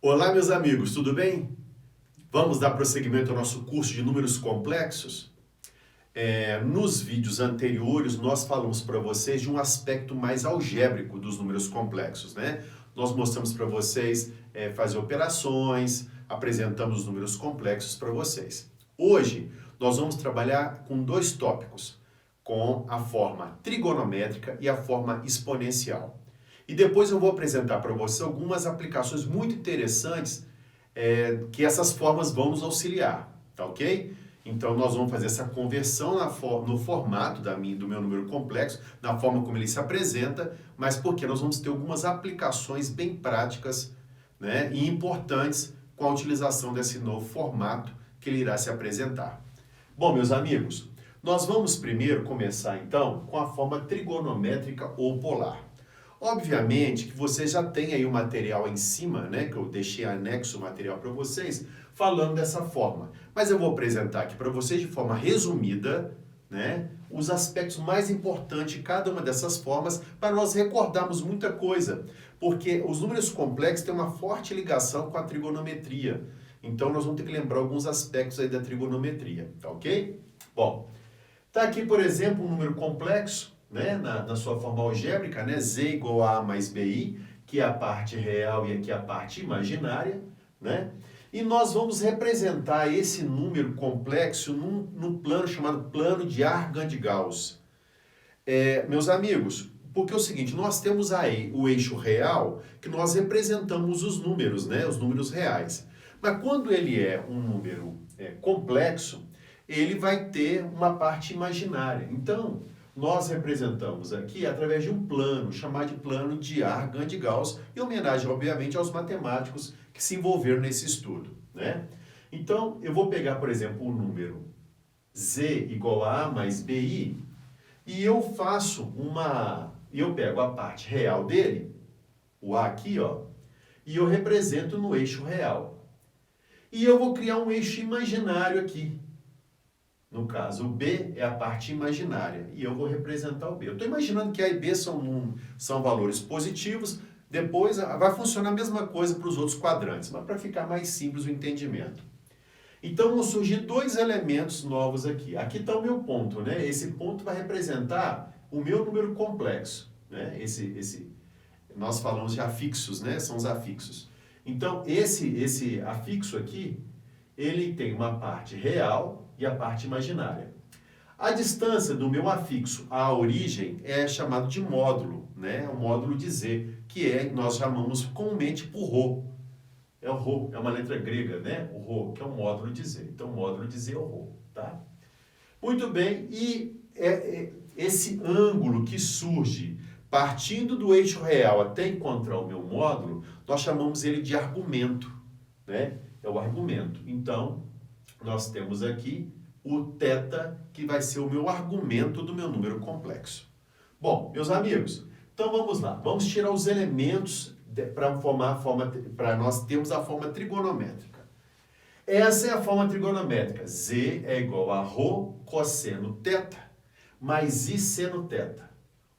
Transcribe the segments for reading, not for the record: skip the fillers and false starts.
Olá, meus amigos, tudo bem? Vamos dar prosseguimento ao nosso curso de números complexos? Nos vídeos anteriores, nós falamos para vocês de um aspecto mais algébrico dos números complexos, né? Nós mostramos para vocês fazer operações, apresentamos os números complexos para vocês. Hoje, nós vamos trabalhar com dois tópicos, com a forma trigonométrica e a forma exponencial. E depois eu vou apresentar para você algumas aplicações muito interessantes que essas formas vão nos auxiliar, tá ok? Então nós vamos fazer essa conversão no formato do meu número complexo, na forma como ele se apresenta, mas porque nós vamos ter algumas aplicações bem práticas, né, e importantes com a utilização desse novo formato que ele irá se apresentar. Bom, meus amigos, nós vamos primeiro começar então com a forma trigonométrica ou polar. Obviamente que você já tem aí o material em cima, né, que eu deixei anexo o material para vocês, falando dessa forma. Mas eu vou apresentar aqui para vocês de forma resumida, né, os aspectos mais importantes de cada uma dessas formas, para nós recordarmos muita coisa. Porque os números complexos têm uma forte ligação com a trigonometria. Então nós vamos ter que lembrar alguns aspectos aí da trigonometria, tá ok? Bom, tá aqui, por exemplo, um número complexo, né, na sua forma algébrica, né, z igual a mais bi, que é a parte real e aqui a parte imaginária, né? E nós vamos representar esse número complexo num plano chamado plano de Argand-Gauss. Meus amigos, porque é o seguinte, nós temos aí o eixo real, que nós representamos os números, né, os números reais. Mas quando ele é um número complexo, ele vai ter uma parte imaginária. Então, nós representamos aqui através de um plano, chamado de plano de Argand-Gauss, em homenagem, obviamente, aos matemáticos que se envolveram nesse estudo, né? Então, eu vou pegar, por exemplo, o número z igual a mais bi, e eu pego a parte real dele, o a aqui, ó, e eu represento no eixo real. E eu vou criar um eixo imaginário aqui. No caso, o B é a parte imaginária e eu vou representar o B. Eu estou imaginando que A e B são valores positivos, depois vai funcionar a mesma coisa para os outros quadrantes, mas para ficar mais simples o entendimento. Então vão surgir dois elementos novos aqui. Aqui está o meu ponto, né? Esse ponto vai representar o meu número complexo, né? Nós falamos de afixos, né? São os afixos. Então esse afixo aqui, ele tem uma parte real e a parte imaginária. A distância do meu afixo à origem é chamado de módulo, né? O módulo de z, nós chamamos comumente por ρ. É o ρ, é uma letra grega, né? O ρ, que é o módulo de z. Então, o módulo de z é o ρ, tá? Muito bem, e esse ângulo que surge partindo do eixo real até encontrar o meu módulo, nós chamamos ele de argumento, né? É o argumento. Então, nós temos aqui o θ, que vai ser o meu argumento do meu número complexo. Bom, meus amigos, então vamos lá. Vamos tirar os elementos para nós termos a forma trigonométrica. Essa é a forma trigonométrica. Z é igual a ρ cosseno θ mais I seno θ.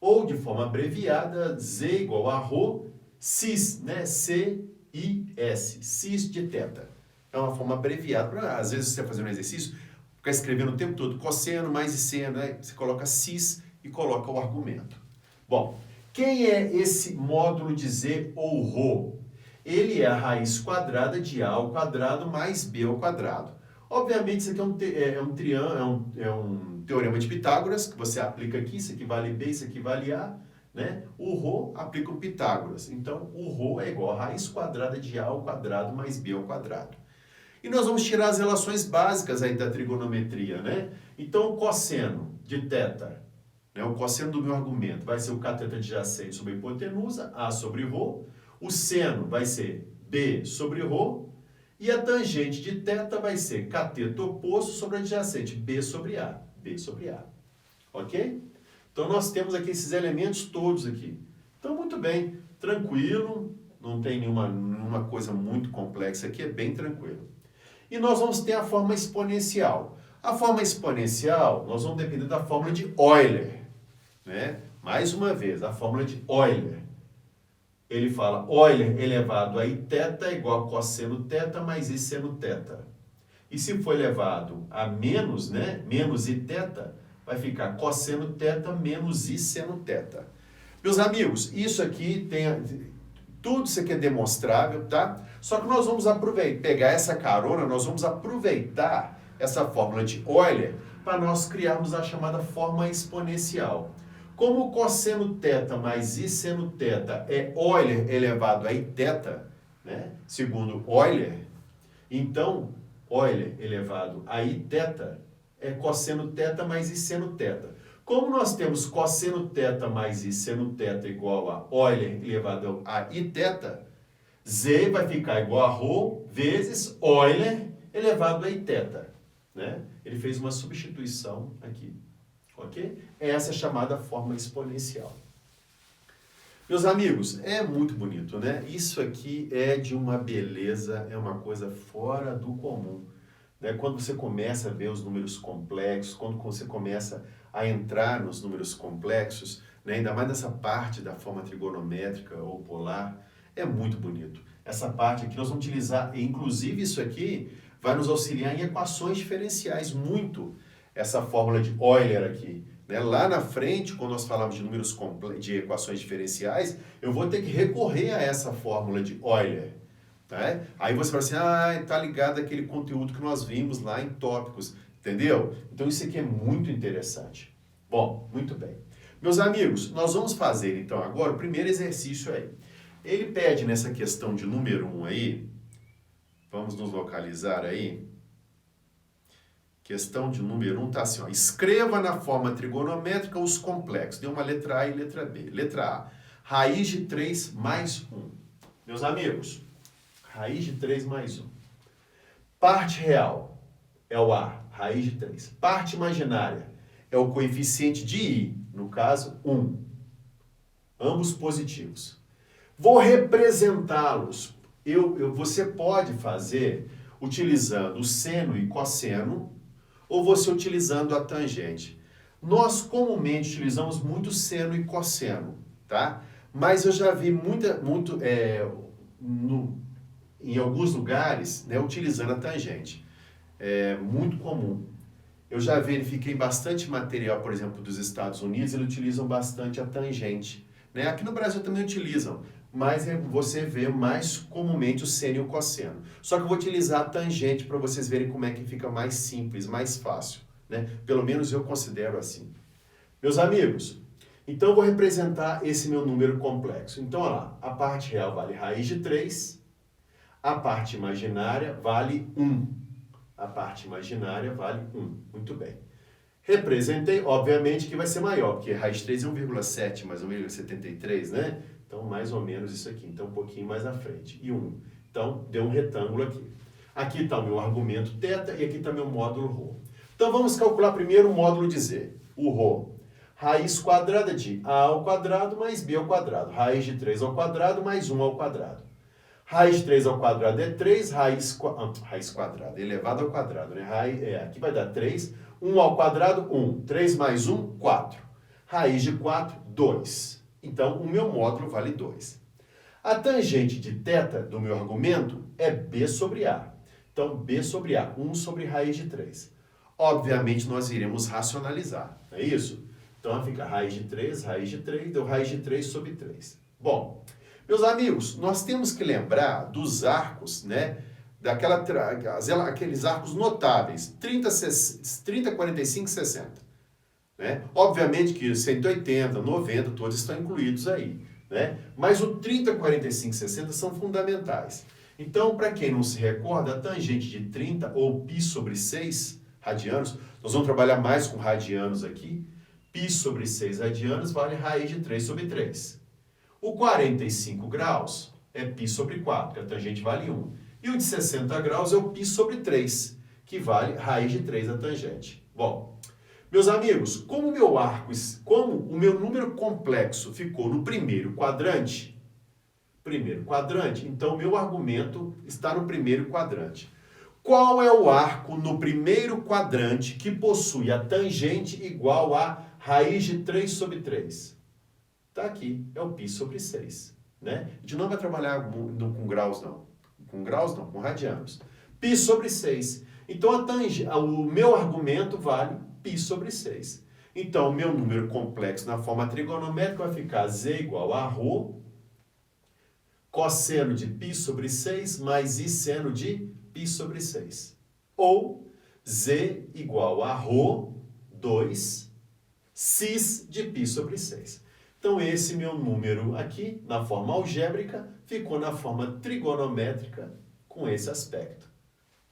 Ou, de forma abreviada, Z igual a ρ cis, né? C-I-S, cis de θ. É uma forma abreviada. Às vezes você vai fazer um exercício, ficar escrevendo o tempo todo cosseno mais I seno, né? Você coloca cis e coloca o argumento. Bom, quem é esse módulo de Z ou ρ? Ele é a raiz quadrada de A ao quadrado mais B ao quadrado. Obviamente, isso aqui é um teorema de Pitágoras, que você aplica aqui, isso aqui vale B, isso aqui vale A, né? O ρ aplica o Pitágoras. Então, o ρ é igual a raiz quadrada de A ao quadrado mais B ao quadrado. E nós vamos tirar as relações básicas aí da trigonometria, né? Então, o cosseno de θ, né? O cosseno do meu argumento vai ser o cateto adjacente sobre a hipotenusa, A sobre ρ. O seno vai ser B sobre ρ. E a tangente de θ vai ser cateto oposto sobre adjacente, B sobre A. B sobre A. Ok? Então, nós temos aqui esses elementos todos aqui. Então, muito bem, tranquilo, não tem nenhuma coisa muito complexa aqui, é bem tranquilo. E nós vamos ter a forma exponencial. A forma exponencial, nós vamos depender da fórmula de Euler, né? Mais uma vez, a fórmula de Euler. Ele fala Euler elevado a iθ é igual a cosseno θ mais i seno θ. E se for elevado a menos, né, menos iθ, vai ficar cosseno θ menos i seno θ. Meus amigos, isso aqui tudo isso aqui é demonstrável, tá? Só que nós vamos pegar essa carona, nós vamos aproveitar essa fórmula de Euler para nós criarmos a chamada forma exponencial. Como cosseno θ mais i seno θ é Euler elevado a iθ, né? Segundo Euler, então Euler elevado a iθ é cosseno θ mais i seno θ. Como nós temos cosseno θ mais i seno θ igual a Euler elevado a iθ, z vai ficar igual a ρ vezes Euler elevado a iθ. Né? Ele fez uma substituição aqui. Ok? Essa é a chamada forma exponencial. Meus amigos, é muito bonito, né? Isso aqui é de uma beleza, é uma coisa fora do comum. Né? Quando você começa a ver os números complexos, quando você começa a entrar nos números complexos, né? Ainda mais nessa parte da forma trigonométrica ou polar, é muito bonito. Essa parte aqui nós vamos utilizar, inclusive isso aqui vai nos auxiliar em equações diferenciais, muito. Essa fórmula de Euler aqui. Né? Lá na frente, quando nós falamos de números de equações diferenciais, eu vou ter que recorrer a essa fórmula de Euler. Né? Aí você fala assim, tá ligado àquele conteúdo que nós vimos lá em tópicos, entendeu? Então isso aqui é muito interessante. Bom, muito bem. Meus amigos, nós vamos fazer então agora o primeiro exercício aí. Ele pede nessa questão de número 1 aí, vamos nos localizar aí. Questão de número 1 está assim, ó. Escreva na forma trigonométrica os complexos. Deu uma letra A e letra B. Letra A, raiz de 3 mais 1. Meus amigos, raiz de 3 mais 1. Parte real é o A, raiz de 3. Parte imaginária é o coeficiente de I, no caso, 1. Ambos positivos. Vou representá-los. Você pode fazer utilizando o seno e cosseno, ou você utilizando a tangente. Nós comumente utilizamos muito seno e cosseno, tá? Mas eu já vi em alguns lugares, né, utilizando a tangente. É muito comum. Eu já verifiquei bastante material, por exemplo, dos Estados Unidos, eles utilizam bastante a tangente. Né? Aqui no Brasil também utilizam, mas você vê mais comumente o seno e o cosseno. Só que eu vou utilizar a tangente para vocês verem como é que fica mais simples, mais fácil. Né? Pelo menos eu considero assim. Meus amigos, então eu vou representar esse meu número complexo. Então, olha lá, a parte real vale raiz de 3, a parte imaginária vale 1. A parte imaginária vale 1. Muito bem. Representei, obviamente, que vai ser maior, porque raiz de 3 é 1,7 mais 1,73, né? Então, mais ou menos isso aqui. Então, um pouquinho mais à frente. E 1. Então, deu um retângulo aqui. Aqui está o meu argumento θ e aqui está meu módulo ρ. Então, vamos calcular primeiro o módulo de z. O ρ. Raiz quadrada de a ao quadrado mais b ao quadrado. Raiz de 3 ao quadrado mais 1 ao quadrado. Raiz de 3 ao quadrado é 3, raiz quadrada, elevado ao quadrado, né? Aqui vai dar 3, 1 ao quadrado, 1. 3 mais 1, 4. Raiz de 4, 2. Então, o meu módulo vale 2. A tangente de θ do meu argumento é b sobre a. Então, b sobre a, 1 sobre raiz de 3. Obviamente, nós iremos racionalizar, não é isso? Então, fica raiz de 3, deu raiz de 3 sobre 3. Bom, meus amigos, nós temos que lembrar dos arcos, né? Aqueles arcos notáveis, 30, 45, 60. Né? Obviamente que 180, 90, todos estão incluídos aí. Né? Mas o 30, 45, 60 são fundamentais. Então, para quem não se recorda, a tangente de 30 ou π sobre 6 radianos, nós vamos trabalhar mais com radianos aqui, π sobre 6 radianos vale raiz de 3 sobre 3. O 45 graus é π sobre 4, que a tangente vale 1. E o de 60 graus é o π sobre 3, que vale raiz de 3 a tangente. Bom, meus amigos, como o meu número complexo ficou no primeiro quadrante, então o meu argumento está no primeiro quadrante. Qual é o arco no primeiro quadrante que possui a tangente igual a raiz de 3 sobre 3? Está aqui, é o π sobre 6. né? A gente não vai trabalhar com graus, não. Com graus, não, com radianos. Π sobre 6. Então, o meu argumento vale π sobre 6. Então, o meu número complexo na forma trigonométrica vai ficar z igual a ρ, cosseno de π sobre 6 mais i seno de π sobre 6. Ou z igual a ρ, 2, cis de π sobre 6. Então, esse meu número aqui, na forma algébrica, ficou na forma trigonométrica com esse aspecto.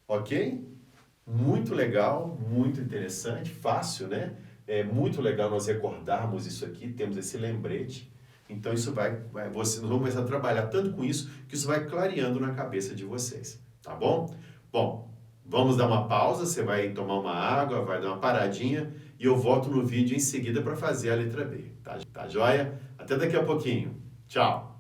Ok? Muito legal, muito interessante, fácil, né? É muito legal nós recordarmos isso aqui, temos esse lembrete. Então, isso nós vamos começar a trabalhar tanto com isso, que isso vai clareando na cabeça de vocês. Tá bom? Bom, vamos dar uma pausa, você vai tomar uma água, vai dar uma paradinha, e eu volto no vídeo em seguida para fazer a letra B. Tá joia? Até daqui a pouquinho. Tchau!